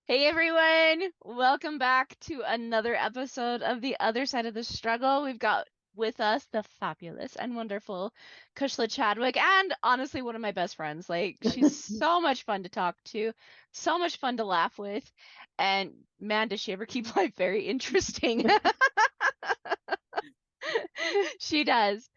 Hey everyone, welcome back to another episode of The Other Side of the Struggle. We've got with us the fabulous and wonderful Kusla Chadwick, and honestly, one of my best friends. Like, she's so much fun to talk to, so much fun to laugh with, and man, does she ever keep life very interesting. She does.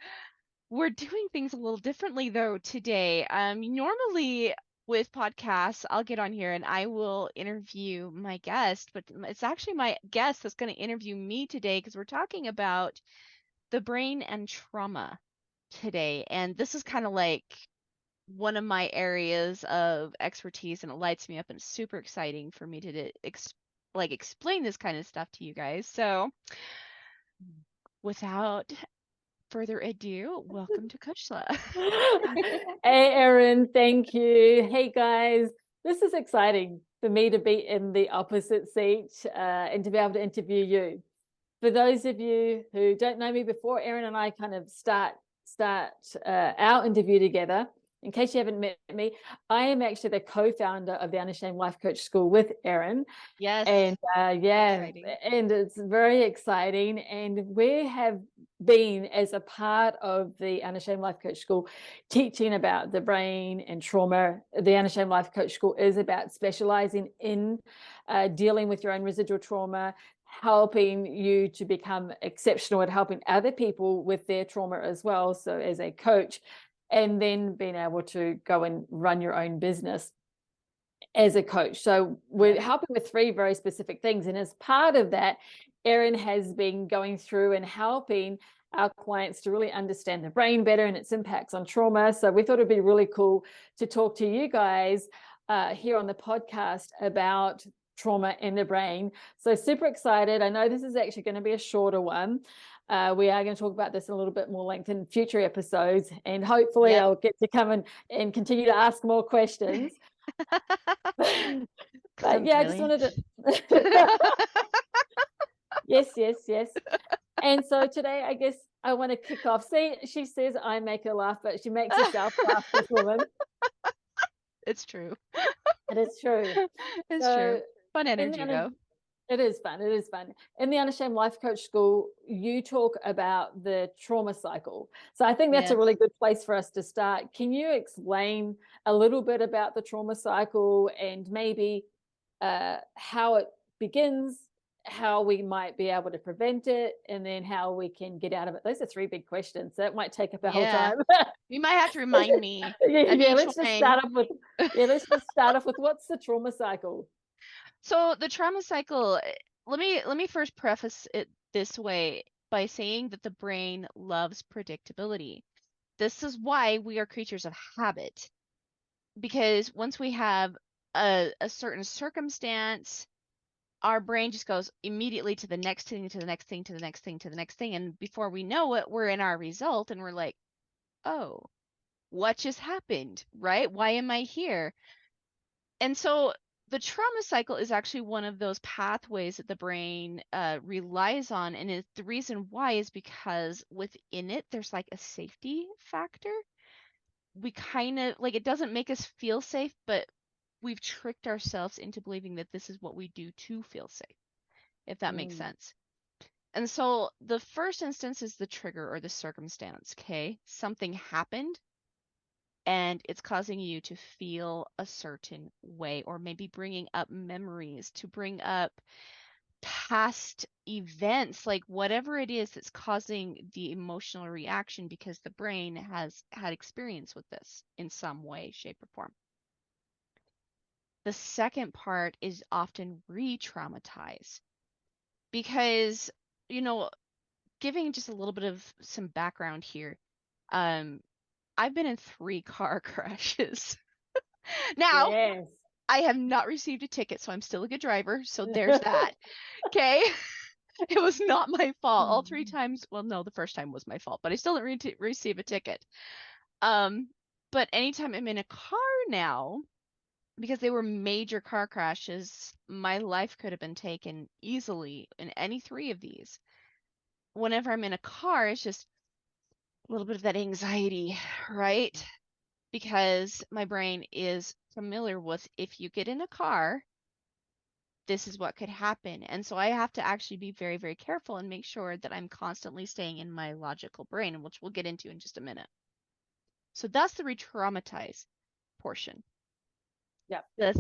We're doing things a little differently though today. Normally with podcasts, I'll get on here and I will interview my guest, but it's actually my guest that's going to interview me today because we're talking about the brain and trauma today. And this is kind of like one of my areas of expertise, and it lights me up, and it's super exciting for me to explain this kind of stuff to you guys. So, without further ado, welcome to Kushla. Hey, Erin, thank you. Hey, guys, this is exciting for me to be in the opposite seat and to be able to interview you. For those of you who don't know me before, Erin and I kind of start our interview together. In case you haven't met me, I am actually the co-founder of the Unashamed Life Coach School with Erin. Yes, And yeah, exciting. and it's very exciting. And we have been, as a part of the Unashamed Life Coach School, teaching about the brain and trauma. The Unashamed Life Coach School is about specializing in dealing with your own residual trauma, helping you to become exceptional at helping other people with their trauma as well. So, as a coach, and then being able to go and run your own business as a coach. So we're Yep. helping with three very specific things. And as part of that, Erin has been going through and helping our clients to really understand the brain better and its impacts on trauma. So we thought it'd be really cool to talk to you guys here on the podcast about trauma in the brain. So super excited. I know this is actually going to be a shorter one. We are going to talk about this in a little bit more length in future episodes, and hopefully Yep. I'll get to come and continue to ask more questions. But Sounds yeah, I just brilliant. wanted to. Yes, yes, yes. And so today, I guess I want to kick off. See, she says I make her laugh, but she makes herself laugh, this woman. It's true. It is true. It's true. So, Fun in the energy though. it is fun. It is fun. In the Unashamed Life Coach School, you talk about the trauma cycle. So I think that's a really Yes. good place for us to start. Can you explain a little bit about the trauma cycle and maybe how it begins, how we might be able to prevent it, and then how we can get out of it? Those are three big questions. That might take up our whole Yeah. time. You might have to remind me Yeah, of yeah, each let's just one. start off with what's the trauma cycle? So the trauma cycle, let me first preface it this way by saying that the brain loves predictability. This is why we are creatures of habit, because once we have a certain circumstance, our brain just goes immediately to the next thing, to the next thing, to the next thing, to the next thing. And before we know it, we're in our result and we're like, oh, what just happened? Right? Why am I here? And so the trauma cycle is actually one of those pathways that the brain relies on. And the reason why is because within it, there's like a safety factor. We kind of like it doesn't make us feel safe, but we've tricked ourselves into believing that this is what we do to feel safe, if that makes Mm, sense. And so the first instance is the trigger or the circumstance, okay? Something happened and it's causing you to feel a certain way, or maybe bringing up memories, to bring up past events, like whatever it is that's causing the emotional reaction, because the brain has had experience with this in some way, shape, or form. The second part is often re-traumatize because, you know, giving just a little bit of some background here. Um, I've been in 3 car crashes. Now, yes. I have not received a ticket, so I'm still a good driver. So there's that. Okay. It was not my fault. All 3 times, well, no, the first time was my fault, but I still didn't receive a ticket. Um, but anytime I'm in a car now, because they were major car crashes, my life could have been taken easily in any 3 of these. Whenever I'm in a car, it's just a little bit of that anxiety, right? Because my brain is familiar with, if you get in a car, this is what could happen. And so I have to actually be very, very careful and make sure that I'm constantly staying in my logical brain, which we'll get into in just a minute. So that's the re-traumatize portion. Yeah. The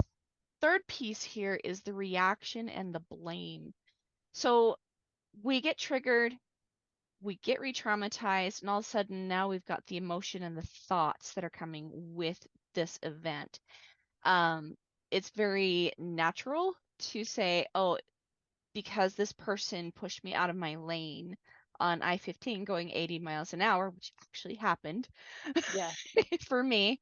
third piece here is the reaction and the blame. So we get triggered, we get re-traumatized, and all of a sudden now we've got the emotion and the thoughts that are coming with this event. It's very natural to say, oh, because this person pushed me out of my lane on I-15 going 80 miles an hour, which actually happened Yeah. for me,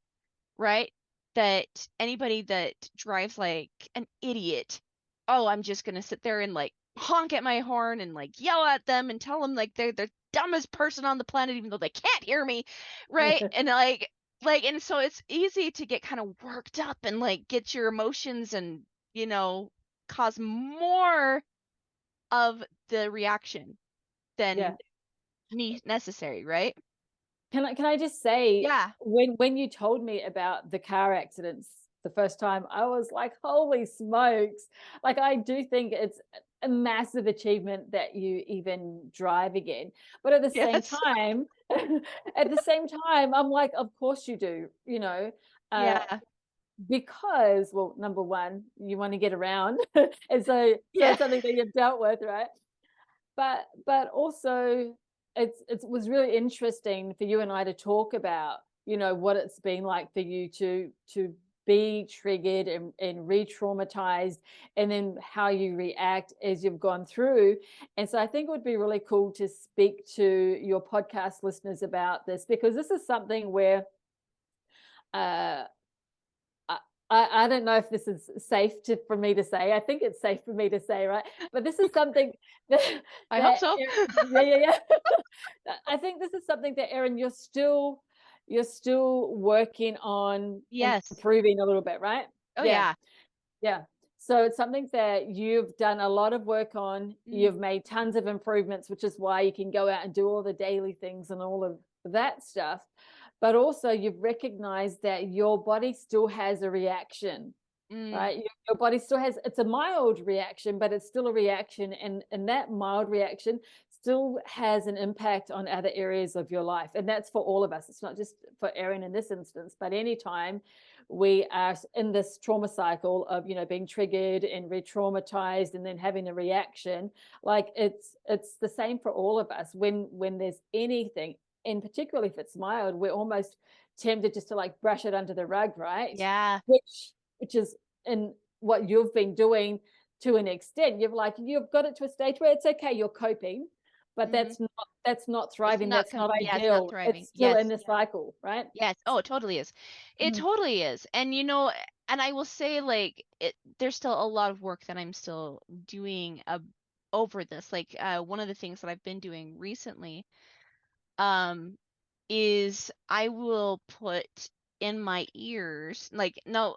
right? That anybody that drives like an idiot, oh, I'm just gonna sit there and like honk at my horn and like yell at them and tell them like they're the dumbest person on the planet, even though they can't hear me, right? And and so it's easy to get kind of worked up and like get your emotions and cause more of the reaction Yeah. than necessary, right? Can I just say, Yeah. when you told me about the car accidents the first time, I was like, holy smokes. Like, I do think it's a massive achievement that you even drive again. But at the same Yes. time, at the same time, I'm like, of course you do, uh, Yeah. because, well, number one, you want to get around. And so Yeah. it's something that you've dealt with, right? But also it was really interesting for you and I to talk about, what it's been like for you to be triggered and re-traumatized, and then how you react as you've gone through. And so I think it would be really cool to speak to your podcast listeners about this, because this is something where uh I, I don't know if this is safe for me to say. I think it's safe for me to say, right? But this is something that, I hope that so. yeah, yeah, yeah. I think this is something that, Erin, you're still working on Yes. improving a little bit, right? Oh Yeah, yeah. yeah. So it's something that you've done a lot of work on. Mhm. You've made tons of improvements, which is why you can go out and do all the daily things and all of that stuff. But also you've recognized that your body still has a reaction, Mm. right? Your body still has, it's a mild reaction, but it's still a reaction. And that mild reaction still has an impact on other areas of your life. And that's for all of us. It's not just for Erin in this instance, but anytime we are in this trauma cycle of, being triggered and re-traumatized and then having a reaction, like it's the same for all of us. When there's anything, and particularly if it's mild, we're almost tempted just to like brush it under the rug, right? Yeah. Which is in what you've been doing to an extent. You've got it to a stage where it's okay, you're coping, but Mhm. that's not It's thriving, not that's not yeah, it's not ideal. thriving. It's still in Yes. the cycle, right? Yes. Oh, it totally is. It Mhm. totally is. And and I will say like there's still a lot of work that I'm still doing over this. Like one of the things that I've been doing recently um is I will put in my ears like no,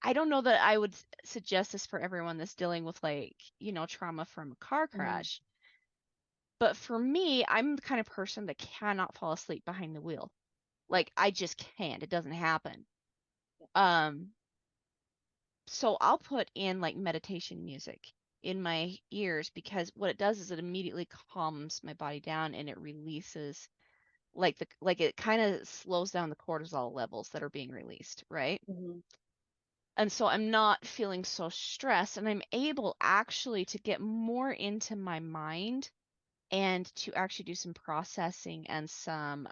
I don't know that I would suggest this for everyone that's dealing with like, trauma from a car Mhm. crash. But for me, I'm the kind of person that cannot fall asleep behind the wheel. Like I just can't. It doesn't happen. Um, so I'll put in like meditation music in my ears because what it does is it immediately calms my body down and it releases like it kind of slows down the cortisol levels that are being released, right? Mhm. And so I'm not feeling so stressed and I'm able actually to get more into my mind and to actually do some processing and some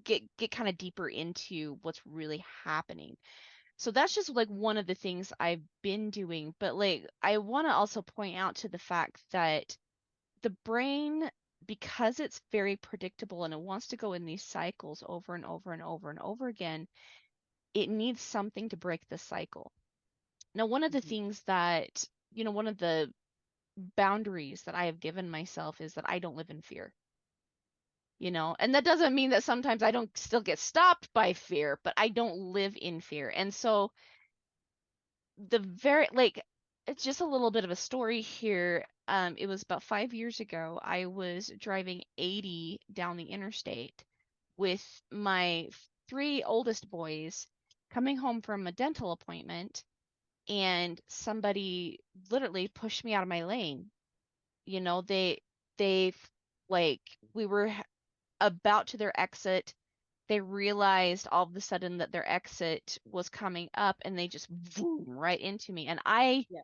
get kind of deeper into what's really happening. So that's just like one of the things I've been doing, but like I want to also point out to the fact that the brain, because it's very predictable and it wants to go in these cycles over and over and over and over again, it needs something to break the cycle. Now, one of the Mhm. things that, one of the boundaries that I have given myself is that I don't live in fear, and that doesn't mean that sometimes I don't still get stopped by fear, but I don't live in fear. And so it's just a little bit of a story here. It was about 5 years ago. I was driving 80 down the interstate with my three oldest boys coming home from a dental appointment. and somebody literally pushed me out of my lane. You know, they like we were about to their exit. They realized all of a sudden that their exit was coming up and they just boom right into me. And I Yeah.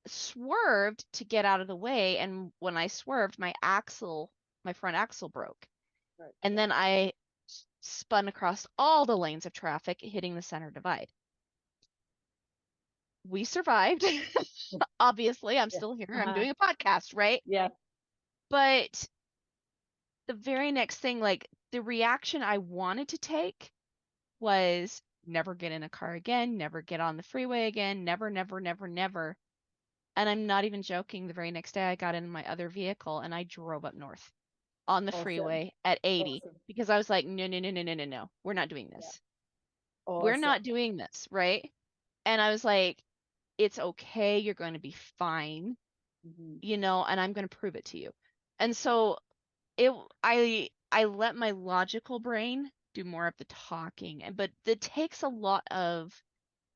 swerved to get out of the way. And when I swerved, my front axle broke. Right. And Yeah. then I spun across all the lanes of traffic, hitting the center divide. We survived. Obviously, I'm Yeah. still here. I'm Uh-huh. doing a podcast, right? Yeah. But the very next thing, like the reaction I wanted to take was never get in a car again, never get on the freeway again, never, never, never, never. And I'm not even joking. The very next day, I got in my other vehicle and I drove up north on the Awesome. freeway at 80 Awesome. because I was like, no, no, no, no, no, no, no. We're not doing Yeah. this. We're Awesome. not doing this, right? And I was like, it's okay. You're going to be fine, Mhm. and I'm going to prove it to you. And so it I let my logical brain do more of the talking, but it takes a lot of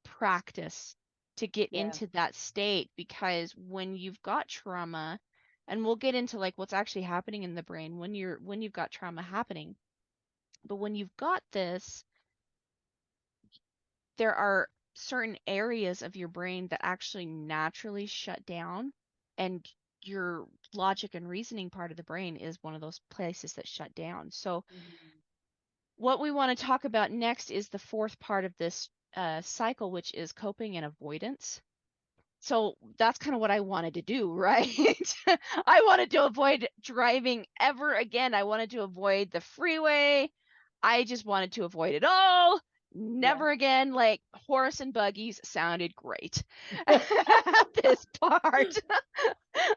practice to get Yeah. into that state, because when you've got trauma, and we'll get into like what's actually happening in the brain when you've got trauma happening, but when you've got this, there are certain areas of your brain that actually naturally shut down, and your logic and reasoning part of the brain is one of those places that shut down. So Mhm. what we want to talk about next is the fourth part of this cycle, which is coping and avoidance. So that's kind of what I wanted to do, right? I wanted to avoid driving ever again. I wanted to avoid the freeway. I just wanted to avoid it all. Yeah. Never again. Like horse and buggies sounded great at this part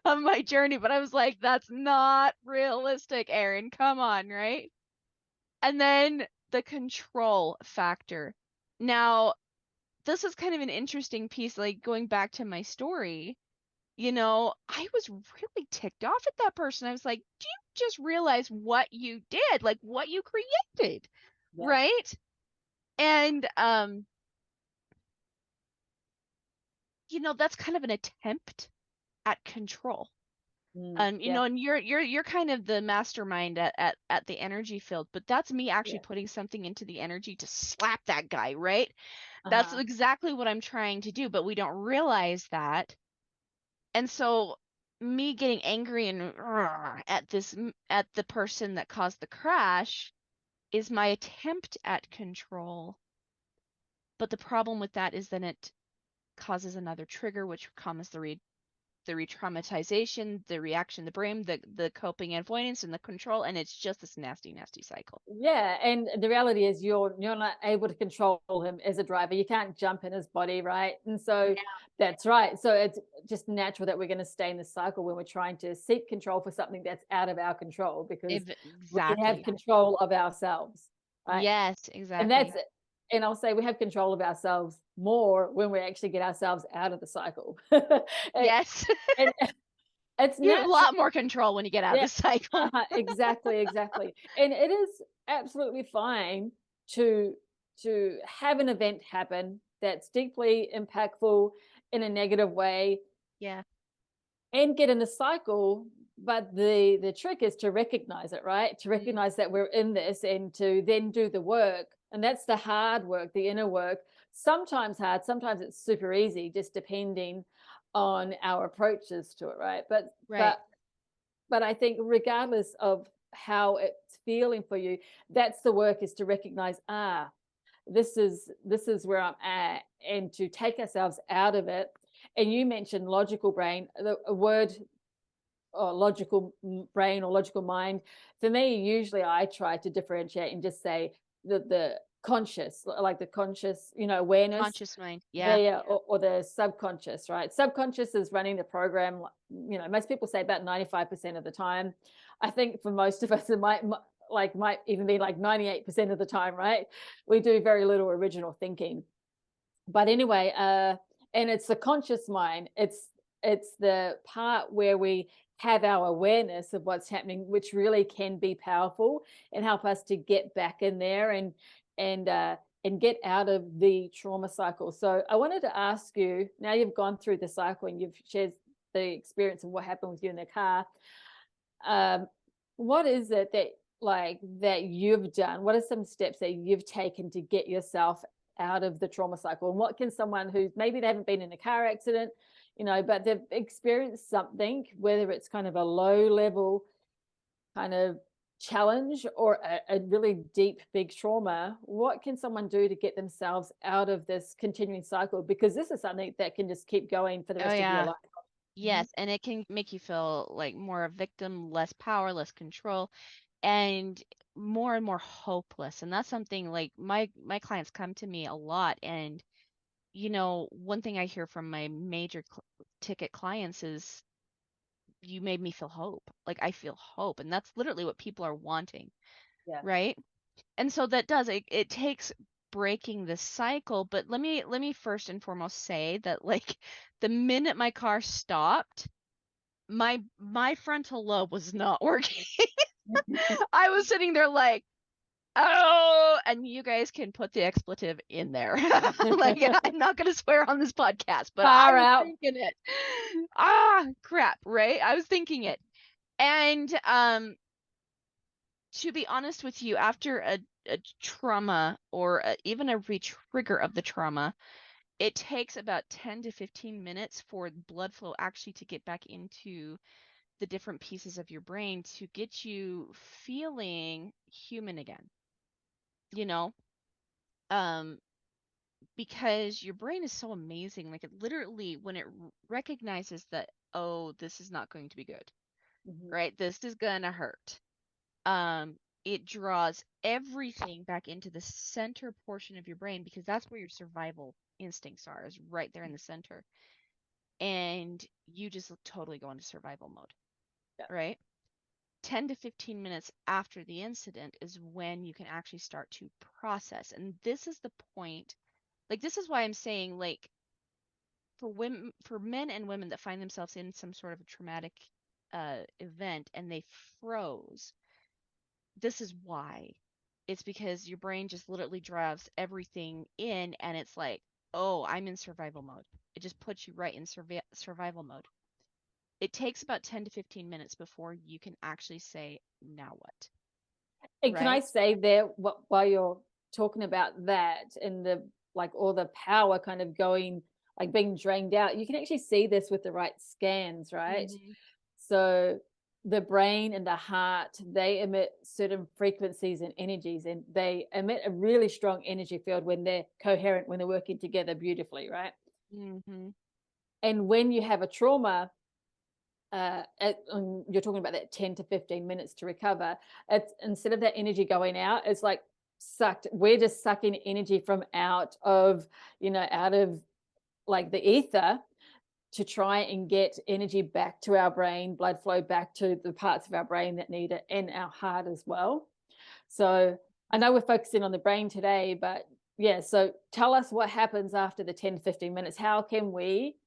of my journey, but I was like, that's not realistic, Erin. Come on, right? And then the control factor. Now, this is kind of an interesting piece, like going back to my story. I was really ticked off at that person. I was like, do you just realize what you did? Like what you created, Yeah. right? And that's kind of an attempt at control. Mm. Yeah. And you're kind of the mastermind at the energy field, but that's me actually Yeah. putting something into the energy to slap that guy, right? That's Uh-huh. exactly what I'm trying to do, but we don't realize that. And so me getting angry and at the person that caused the crash is my attempt at control. But the problem with that is then it causes another trigger, which comes the re-traumatization, the reaction, the brain, the coping and avoidance, and the control, and it's just this nasty, nasty cycle. Yeah, and the reality is you're not able to control him as a driver. You can't jump in his body, right? And so that's right. So it's just natural that we're going to stay in the cycle when we're trying to seek control for something that's out of our control, because we have Exactly. control of ourselves, right? Yes, And that's exactly. it. And I'll say we have control of ourselves more when we actually get ourselves out of the cycle. and, Yes. and it's You have a natural. lot more control when you get out of Yeah, the cycle. exactly, exactly. And it is absolutely fine to have an event happen that's deeply impactful in a negative way Yeah. and get in the cycle. But the trick is to recognize it, right? To Mm, recognize that we're in this and to then do the work. And that's the hard work, the inner work. Sometimes hard, sometimes it's super easy, just depending on our approaches to it, right? But right. but but I think regardless of how it's feeling for you, that's the work, is to recognize, this is where I'm at, and to take ourselves out of it. And you mentioned logical brain, the a word, or logical brain or logical mind. For me, usually I try to differentiate and just say the conscious, like the conscious, awareness. Conscious mind. Yeah, Yeah. yeah, or the subconscious, right? Subconscious is running the program. Most people say about 95% of the time. I think for most of us, it might even be like 98% of the time, right? We do very little original thinking. But anyway, and it's the conscious mind. It's the part where we have our awareness of what's happening, which really can be powerful and help us to get back in there and and get out of the trauma cycle. So I wanted to ask you, now you've gone through the cycle and you've shared the experience of what happened with you in the car. Um, what is it that that you've done? What are some steps that you've taken to get yourself out of the trauma cycle? And what can someone who maybe they haven't been in a car accident, but they've experienced something, whether it's kind of a low level kind of challenge or a really deep, big trauma, what can someone do to get themselves out of this continuing cycle? Because this is something that can just keep going for the Oh rest of your yeah. life. Mhm. Yes, and it can make you feel like more a victim, less power, less control, and more hopeless. And that's something like my clients come to me a lot, and one thing I hear from my major ticket clients is, you made me feel hope. Like I feel hope, and that's literally what people are wanting, Yeah. right? And so that does it takes breaking this cycle, but let me first and foremost say that, like, the minute my car stopped, my frontal lobe was not working. I was sitting there like, oh, and you guys can put the expletive in there. Like, I'm not gonna swear on this podcast, but I Far was out. thinking it. Ah, crap, right? I was thinking it. And to be honest with you, after a trauma, or even a re-trigger of the trauma, it takes about 10 to 15 minutes for blood flow actually to get back into the different pieces of your brain to get you feeling human again, you know? Um, because your brain is so amazing. Like, it literally, when it recognizes that, oh, this is not going to be good, Mhm. right? This is gonna hurt. Um, it draws everything back into the center portion of your brain, because that's where your survival instincts are, is right there in the center. And you just totally go into survival mode, Yeah. right? 10 to 15 minutes after the incident is when you can actually start to process. And this is the point. Like, this is why I'm saying, like, for women, for men and women that find themselves in some sort of a traumatic event and they froze, this is why. It's because your brain just literally drives everything in, and it's like, oh, I'm in survival mode. It just puts you right in survival mode. It takes about 10 to 15 minutes before you can actually say, now what? And can I Right? say there, while you're talking about that and the like all the power kind of going, like being drained out, you can actually see this with the right scans, right? Mm-hmm. So the brain and the heart, they emit certain frequencies and energies, and they emit a really strong energy field when they're coherent, when they're working together beautifully, right? Mm-hmm. And when you have a trauma, you're talking about that 10 to 15 minutes to recover, it's instead of that energy going out, it's like sucked, we're just sucking energy from out of like the ether, to try and get energy back to our brain, blood flow back to the parts of our brain that need it, and our heart as well. So I know we're focusing on the brain today, but yeah, so tell us what happens after the 10 to 15 minutes. How can we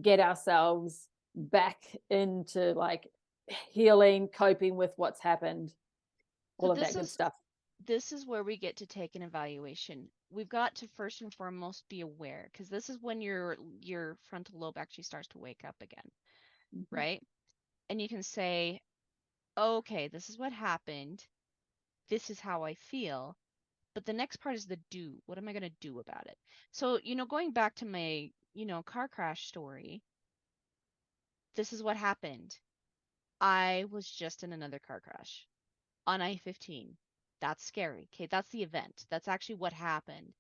get ourselves back into like healing, coping with what's happened, So all of that good stuff? this is where we get to take an evaluation. We've got to first and foremost be aware, because this is when your frontal lobe actually starts to wake up again, Mhm. right? And you can say, okay, this is what happened. This is how I feel. But the next part is the do. What am I going to do about it? So, going back to my, car crash story, this is what happened. I was just in another car crash on I-15. That's scary. Okay, that's the event. That's actually what happened.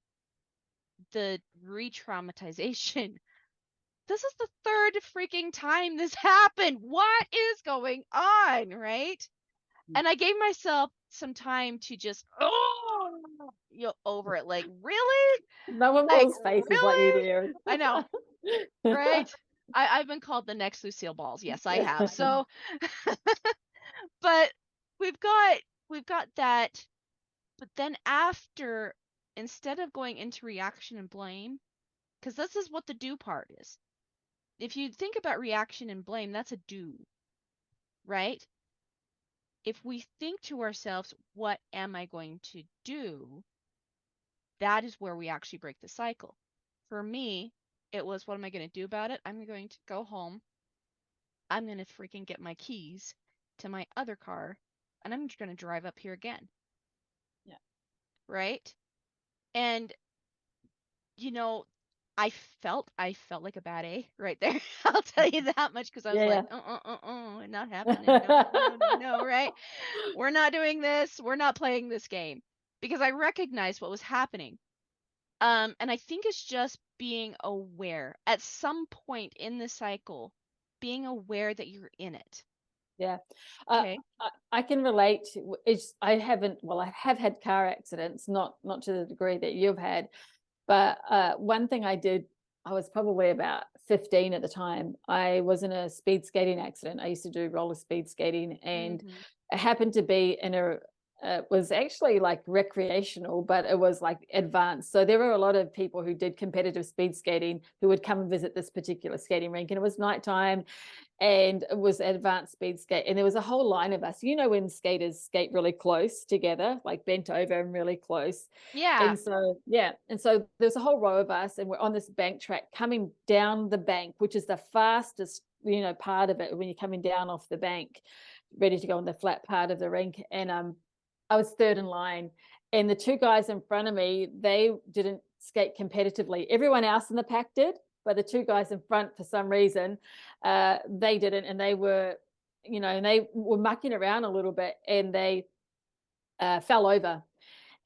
The re-traumatization. This is the third freaking time this happened. What is going on, right? And I gave myself some time to just, over it. Like, really? No one Like, else's faces like you really? do. I know, right? I've been called the next Lucille Balls. Yes, I have. So, but we've got we've got that. But then after, instead of going into reaction and blame, because this is what the do part is. If you think about reaction and blame, that's a do, right? If we think to ourselves, what am I going to do? that is where we actually break the cycle. For me, it was, what am I going to do about it? I'm going to go home. I'm going to freaking get my keys to my other car and I'm just going to drive up here again. Yeah. Right. And, you know, I felt like a bad A right there. I'll tell you that much because I was like, Yeah. not happening. No, no, no, no, Yeah. no, right? We're not doing this. We're not playing this game because I recognized what was happening. And I think it's just being aware at some point in the cycle, being aware that you're in it. Yeah. Okay. I can relate. It's, I haven't, well, I have had car accidents, not to the degree that you've had, but one thing I did, I was probably about 15 at the time. I was in a speed skating accident. I used to do roller speed skating, and Mm-hmm. it happened to be in a, it was actually like recreational, but it was like advanced. So there were a lot of people who did competitive speed skating who would come and visit this particular skating rink, and it was nighttime, and it was advanced speed skate, and there was a whole line of us, when skaters skate really close together, like bent over and really close. Yeah. And so, yeah, and so there's a whole row of us, and we're on this bank track coming down the bank, which is the fastest part of it when you're coming down off the bank, ready to go on the flat part of the rink. And I was third in line, and the two guys in front of me, they didn't skate competitively. Everyone else in the pack did, but the two guys in front, for some reason, they didn't, and they were, and they were mucking around a little bit, and they fell over,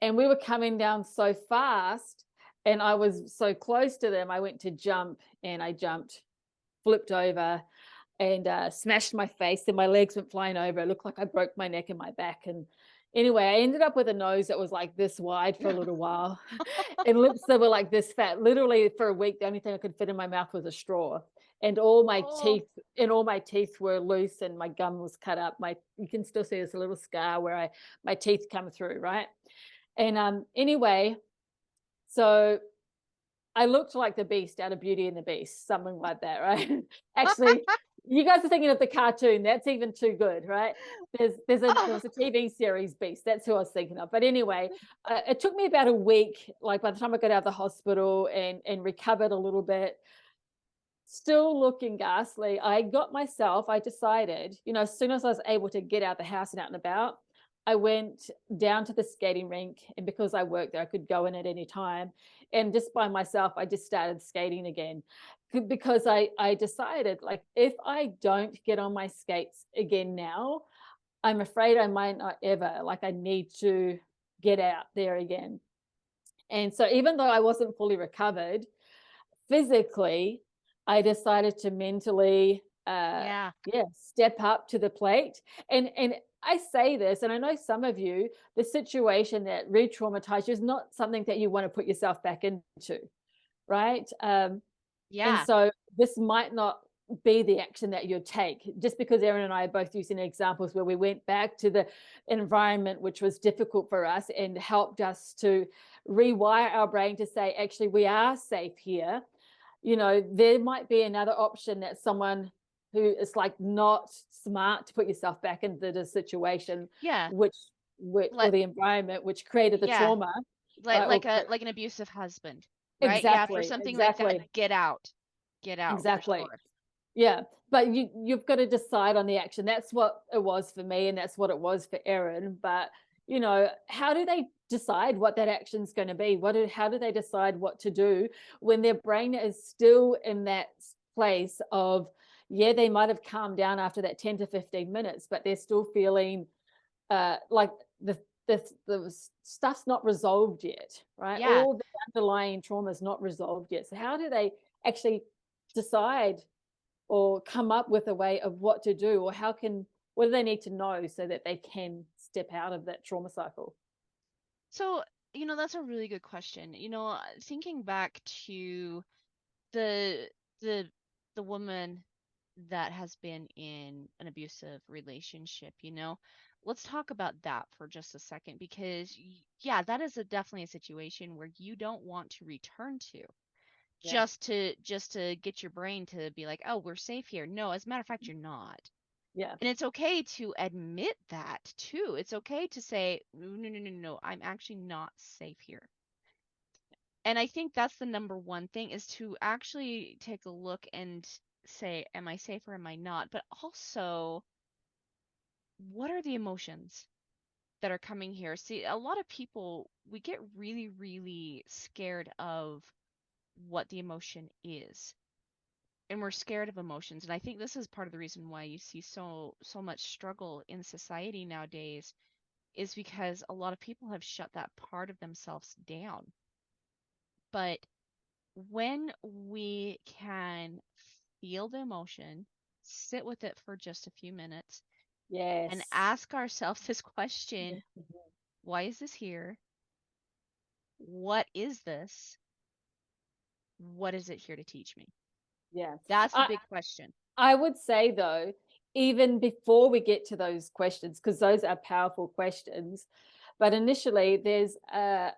and we were coming down so fast, and I was so close to them. I went to jump, and I jumped, flipped over, and smashed my face, and my legs went flying over. It looked like I broke my neck and my back. And anyway, I ended up with a nose that was like this wide for a little while, and lips that were like this fat. Literally, for a week, the only thing I could fit in my mouth was a straw, and Oh, all my teeth were loose, and my gum was cut up. You can still see this little scar where my teeth come through, right? And anyway, so I looked like the Beast out of Beauty and the Beast, something like that, right? Actually, you guys are thinking of the cartoon. That's even too good, right? There was a TV series Beast. That's who I was thinking of. But anyway, it took me about a week. Like by the time I got out of the hospital and recovered a little bit, still looking ghastly. I decided, as soon as I was able to get out the house and out and about, I went down to the skating rink, and because I worked there, I could go in at any time. And just by myself, I just started skating again, because I decided, like, if I don't get on my skates again now, I'm afraid I might not ever. Like, I need to get out there again. And so even though I wasn't fully recovered physically, I decided to mentally, yeah. step up to the plate. And I say this, and I know some of you, the situation that re-traumatized you is not something that you want to put yourself back into, right? And Yeah. so this might not be the action that you take, just because Erin and I are both using examples where we went back to the environment which was difficult for us and helped us to rewire our brain to say, actually, we are safe here. There might be another option, that someone who is like not smart to put yourself back into the situation, Yeah. which or Let the environment which created the yeah. trauma, Like right? like a like an abusive husband, right? Yeah, for Exactly, something like that, exactly, get out. Get out for exactly. sure. Yeah, but you've got to decide on the action. That's what it was for me, and that's what it was for Erin. But how do they decide what that action's going to be? How do they decide what to do when their brain is still in that place of, yeah, they might have calmed down after that 10 to 15 minutes, but they're still feeling like the stuff's not resolved yet, right? Yeah. All the underlying trauma is not resolved yet. So how do they actually decide or come up with a way of what to do, or what do they need to know so that they can step out of that trauma cycle? So, that's a really good question. Thinking back to the the the woman that has been in an abusive relationship, let's talk about that for just a second because yeah, that is definitely a situation where you don't want to return to Yeah, just to get your brain to be like, "Oh, we're safe here." No, as a matter of fact, you're not. yeah, And it's okay to admit that too. It's okay to say, "No, no, no, no, no, I'm actually not safe here." And I think that's the number one thing, is to actually take a look and say, am I safe or am I not? But also, what are the emotions that are coming here? See, a lot of people, we get really, really scared of what the emotion is. And we're scared of emotions. And I think this is part of the reason why you see so much struggle in society nowadays, is because a lot of people have shut that part of themselves down. But when we can feel the emotion, sit with it for just a few minutes, and Yes. ask ourselves this question: why is this here? What is this? What is it here to teach me? Yeah. That's the I, big question. I would say though, even before we get to those questions, because those are powerful questions, but initially there's a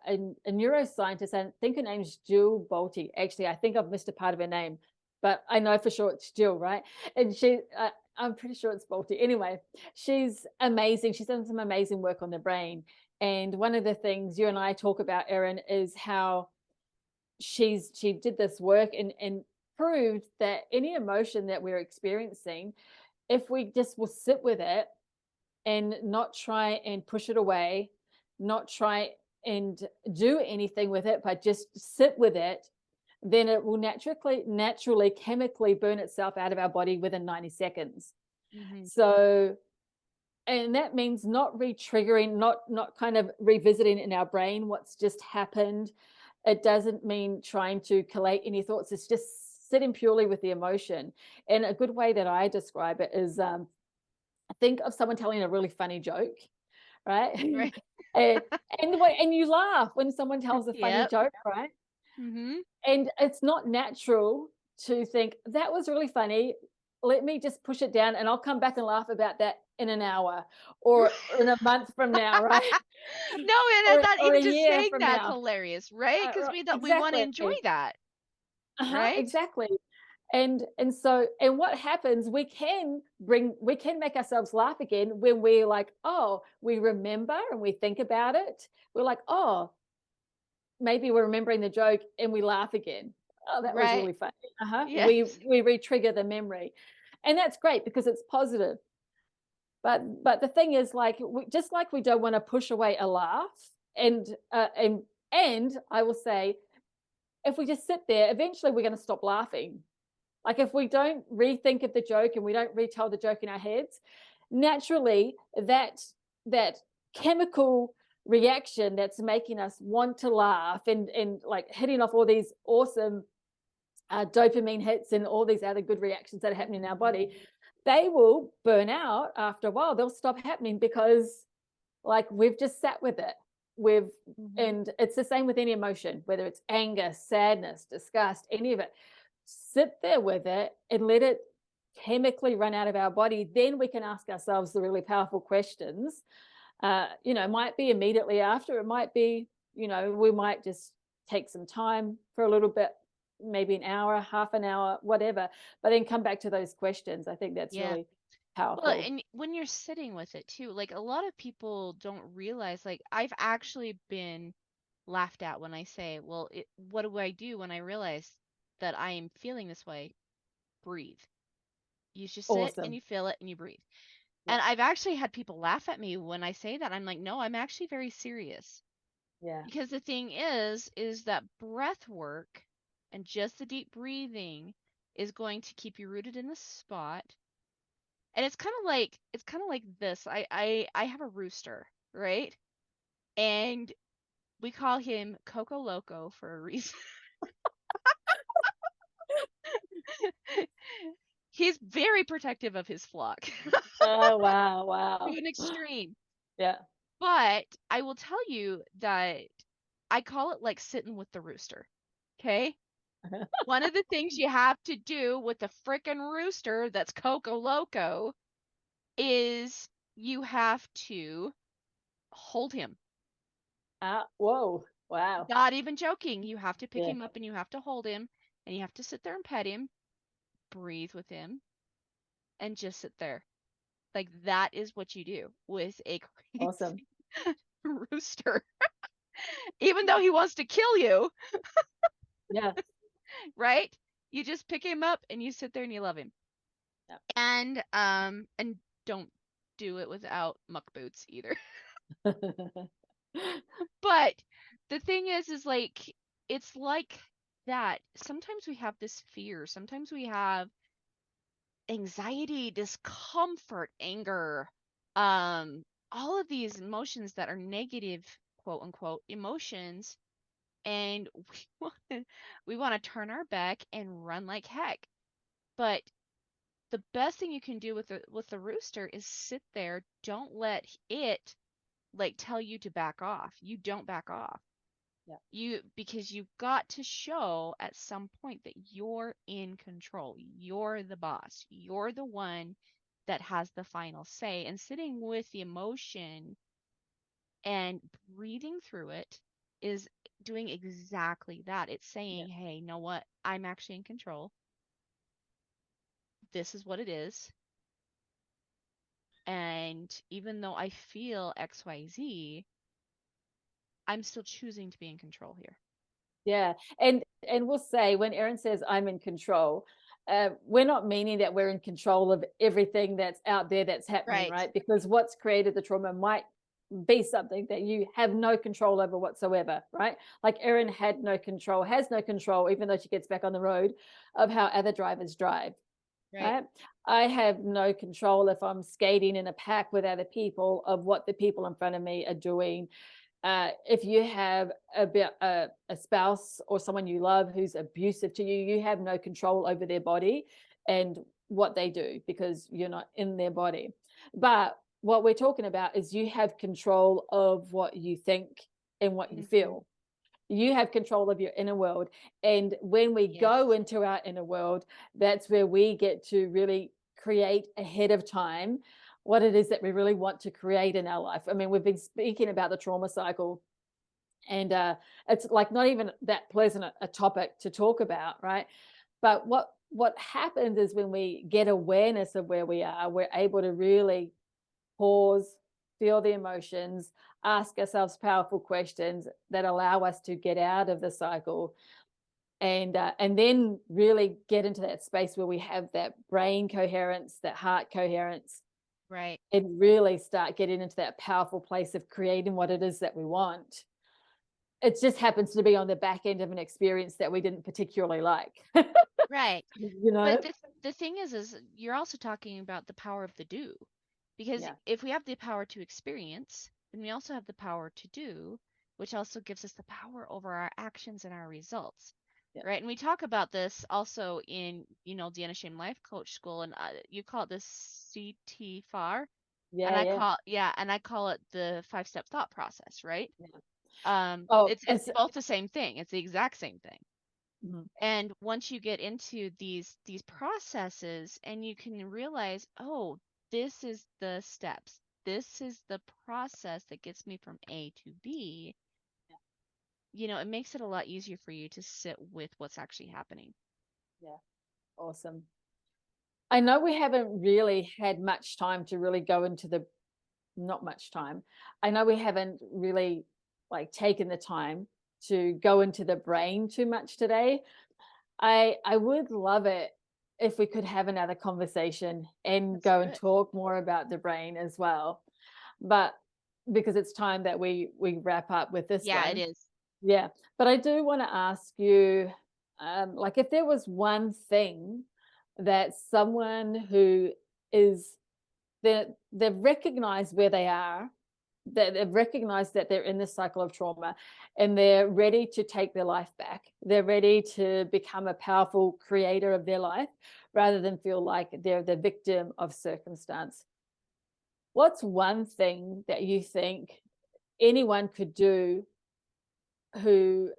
neuroscientist, I think her name's Jill Bolte. Actually, I think I've missed a part of her name, but I know for sure it's Jill, right? And I'm pretty sure it's Bolte. Anyway, she's amazing. She's done some amazing work on the brain. And one of the things you and I talk about, Erin, is how she did this work and proved that any emotion that we're experiencing, if we just will sit with it and not try and push it away, not try and do anything with it, but just sit with it, then it will naturally chemically burn itself out of our body within 90 seconds. Mm-hmm. So, and that means not re-triggering, not kind of revisiting in our brain what's just happened. It doesn't mean trying to collate any thoughts. It's just sitting purely with the emotion. And a good way that I describe it is think of someone telling a really funny joke, right? Right. and and you laugh when someone tells a funny Yep. joke, right? Mm-hmm. And it's not natural to think that was really funny. Let me just push it down and I'll come back and laugh about that in an hour or in a month from now, right? No, and that Or even a just year saying from that's now. hilarious, right? Because we want to Exactly. enjoy that, Uh-huh, right? exactly. And so and what happens, we can make ourselves laugh again when we're like, oh, we remember and we think about it. We're like, oh, maybe we're remembering the joke and we laugh again. Oh, that was Right. really funny. Uh-huh. Yes. We re-trigger the memory. And that's great because it's positive. But the thing is, like, just like we don't want to push away a laugh, and and I will say, if we just sit there, eventually we're going to stop laughing. Like if we don't rethink of the joke and we don't retell the joke in our heads, naturally that chemical reaction that's making us want to laugh and like hitting off all these awesome dopamine hits and all these other good reactions that are happening in our body, they will burn out after a while. They'll stop happening because like we've just sat with it. We've Mm-hmm. And it's the same with any emotion, whether it's anger, sadness, disgust, any of it. Sit there with it and let it chemically run out of our body. Then we can ask ourselves the really powerful questions. It might be immediately after, it might be, we might just take some time for a little bit, maybe an hour, half an hour, whatever, but then come back to those questions. I think that's Yeah. really Well, powerful. and when you're sitting with it too, like a lot of people don't realize, like I've actually been laughed at when I say, well, what do I do when I realize that I am feeling this way? Breathe. You just sit and Awesome. you feel it and you breathe. Yeah. And I've actually had people laugh at me when I say that. I'm like, no, I'm actually very serious. Yeah. Because the thing is that breath work and just the deep breathing is going to keep you rooted in the spot. And it's kind of like this. I have a rooster, right? And we call him Coco Loco for a reason. He's very protective of his flock Oh, wow. to Wow. an extreme. Yeah. But I will tell you that I call it like sitting with the rooster. Okay? One of the things you have to do with the frickin' rooster that's Coco Loco is you have to hold him. Whoa. Wow. Not even joking. You have to pick Yeah. him up and you have to hold him and you have to sit there and pet him, breathe with him, and just sit there. Like that is what you do with a Awesome. crazy rooster. Even though he wants to kill you, Yeah. right? You just pick him up and you sit there and you love him. And don't do it without muck boots either. Yeah. But the thing is like it's like that. Sometimes we have this fear. Sometimes we have anxiety, discomfort, anger, all of these emotions that are negative, quote unquote, emotions, and we want to turn our back and run like heck. But the best thing you can do with the rooster is sit there. Don't let it like tell you to back off. You don't back off. Yeah. Because you've got to show at some point that you're in control. You're the boss. You're the one that has the final say. And sitting with the emotion and breathing through it is doing exactly that. It's Yeah. saying, hey, you know what? I'm actually in control. This is what it is. And even though I feel XYZ, I'm still choosing to be in control here. Yeah. And we'll say when Erin says I'm in control, we're not meaning that we're in control of everything that's out there that's happening, Right. right? Because what's created the trauma might be something that you have no control over whatsoever, right? Like Erin had no control, has no control, even though she gets back on the road, of how other drivers drive. Right. Right. I have no control if I'm skating in a pack with other people of what the people in front of me are doing. If you have a spouse or someone you love who's abusive to you, you have no control over their body and what they do because you're not in their body. But what we're talking about is you have control of what you think and what you Mm-hmm. feel. You have control of your inner world. And when we Yes. go into our inner world, that's where we get to really create ahead of time what it is that we really want to create in our life. I mean, we've been speaking about the trauma cycle, and it's like not even that pleasant a topic to talk about, right? But what happens is when we get awareness of where we are, we're able to really pause, feel the emotions, ask ourselves powerful questions that allow us to get out of the cycle, and then really get into that space where we have that brain coherence, that heart coherence, Right. and really start getting into that powerful place of creating what it is that we want. It just happens to be on the back end of an experience that we didn't particularly like. Right. You But know? the thing is you're also talking about the power of the do. Because Yeah. if we have the power to experience, then we also have the power to do, which also gives us the power over our actions and our results. Yeah. Right? And we talk about this also in, the Unashamed Life Coach School, and you call it the CT and Yeah. Yeah. I call it the 5-step thought process, right? Yeah. Oh, It's both the same thing. It's the exact same thing. mhm, And once you get into these processes and you can realize, oh, this is the steps. This is the process that gets me from A to B. It makes it a lot easier for you to sit with what's actually happening. yeah. Awesome. I know we haven't really had much time to really go into the not much time. I know we haven't really like taken the time to go into the brain too much today. I would love it if we could have another conversation and Let's go do and it. talk more about the brain as well. But because it's time that we wrap up with this Yeah, it one. is. Yeah. But I do want to ask you, like if there was one thing that someone who is they've recognized where they are, that they've recognized that they're in this cycle of trauma and they're ready to take their life back. They're ready to become a powerful creator of their life rather than feel like they're the victim of circumstance. What's one thing that you think anyone could do who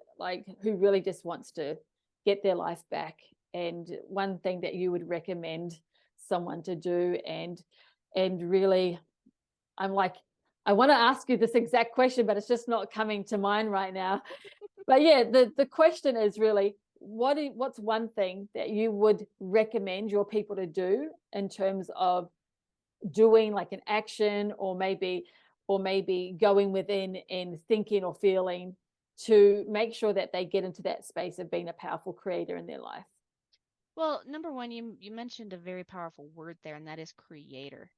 really just wants to get their life back, and one thing that you would recommend someone to do, and really I'm like, I want to ask you this exact question, but it's just not coming to mind right now. But yeah, the question is really what's one thing that you would recommend your people to do in terms of doing like an action, or maybe or maybe going within and thinking or feeling to make sure that they get into that space of being a powerful creator in their life? Well, number one, you mentioned a very powerful word there, and that is creator.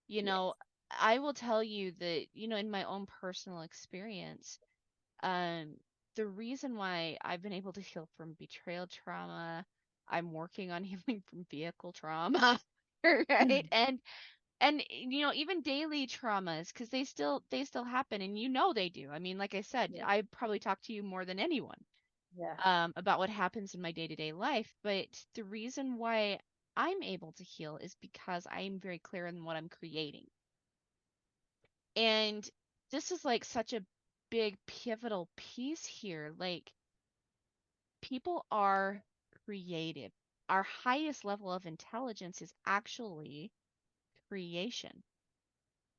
You Yes. know, I will tell you that, in my own personal experience, um, the reason why I've been able to heal from betrayal trauma, I'm working on healing from vehicle trauma, right? And even daily traumas, because they still happen, and they do. I mean, like I said, Yeah. I probably talk to you more than anyone Yeah. about what happens in my day-to-day life. But the reason why I'm able to heal is because I'm very clear in what I'm creating. And this is like such a big pivotal piece here. Like, people are creative. Our highest level of intelligence is actually creation.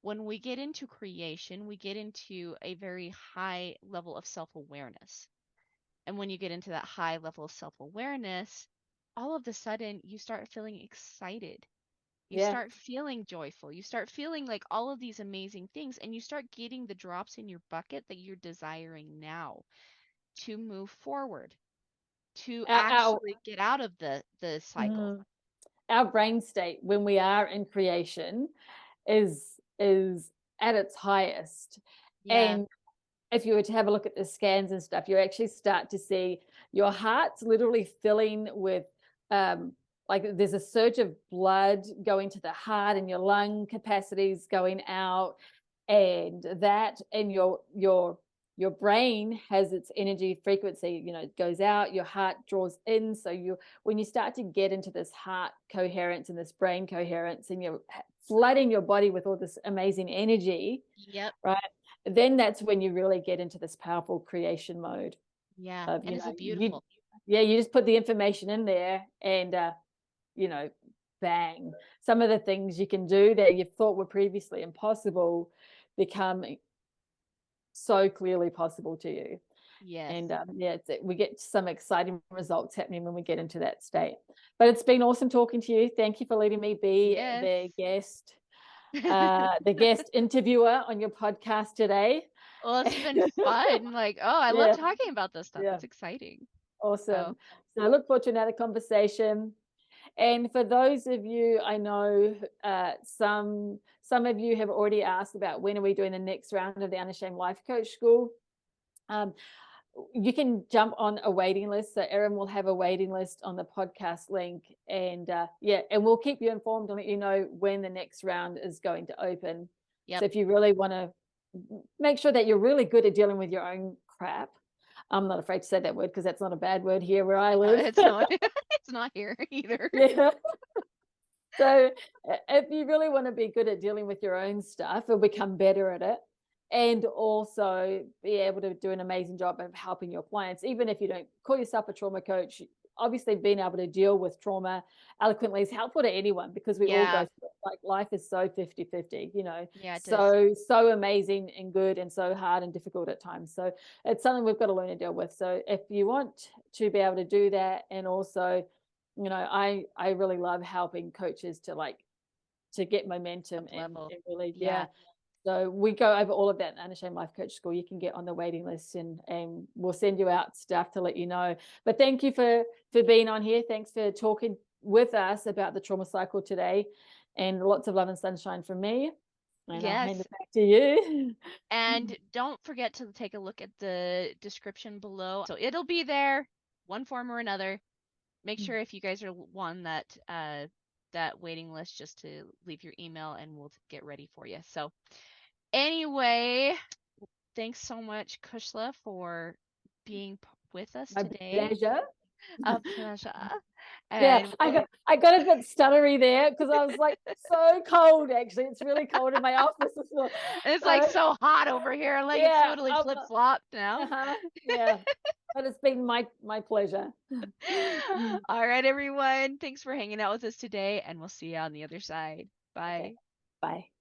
When we get into creation, we get into a very high level of self-awareness. And when you get into that high level of self-awareness, all of a sudden you start feeling excited. You Yeah. start feeling joyful. You start feeling like all of these amazing things, and you start getting the drops in your bucket that you're desiring now to move forward, to Our actually get out of the cycle. mhm. Our brain state when we are in creation is at its highest. Yeah. And if you were to have a look at the scans and stuff, you actually start to see your heart's literally filling with um like there's a surge of blood going to the heart and your lung capacities going out, and that and your brain has its energy frequency, it goes out, your heart draws in. So you when you start to get into this heart coherence and this brain coherence, and you're flooding your body with all this amazing energy, Yep. right? Then that's when you really get into this powerful creation mode Yeah. of, And it's a you beautiful. yeah, you just put the information in there and you know, bang. Some of the things you can do that you thought were previously impossible become so clearly possible to you. Yes. And yeah, we get some exciting results happening when we get into that state. But it's been awesome talking to you. Thank you for letting me be Yes. the guest interviewer on your podcast today. Well, it's been fun. Like, oh, I love Yeah, talking about this stuff. yeah, It's exciting. So, awesome. So I look forward to another conversation. And for those of you, I know some of you have already asked about when are we doing the next round of the Unashamed Life Coach School. Um, you can jump on a waiting list. So Erin will have a waiting list on the podcast link, and yeah, and we'll keep you informed and let you know when the next round is going to open. So yep. if you really want to make sure that you're really good at dealing with your own crap, I'm not afraid to say that word because that's not a bad word here where I No, live. it's not. It's not here either. Yeah. So if you really want to be good at dealing with your own stuff or become better at it, and also be able to do an amazing job of helping your clients, even if you don't call yourself a trauma coach, obviously being able to deal with trauma eloquently is helpful to anyone because we all go Yeah. through it. Like life is so 50-50, Yeah, it does. so amazing and good and so hard and difficult at times. So it's something we've got to learn to deal with. So if you want to be able to do that, and also I really love helping coaches to get momentum Up and, level. really, yeah. Yeah. So we go over all of that in Unashamed Life Coach School. You can get on the waiting list, and we'll send you out stuff to let you know. But thank you for being on here. Thanks for talking with us about the trauma cycle today, and lots of love and sunshine from me. And I'll hand Yes. it back to you. And don't forget to take a look at the description below. So it'll be there, one form or another. Make sure if you guys are one that waiting list, just to leave your email and we'll get ready for you. So anyway, thanks so much, Kushla, for being with us My today. pleasure. A pleasure. Yeah, And I got a bit stuttery there because I was like so cold. Actually, it's really cold in my office as well. it's like So so hot over here. Like it's yeah, totally flip-flopped now. yeah, but it's been my pleasure. All right, everyone. Thanks for hanging out with us today, and we'll see you on the other side. Okay, Bye. bye.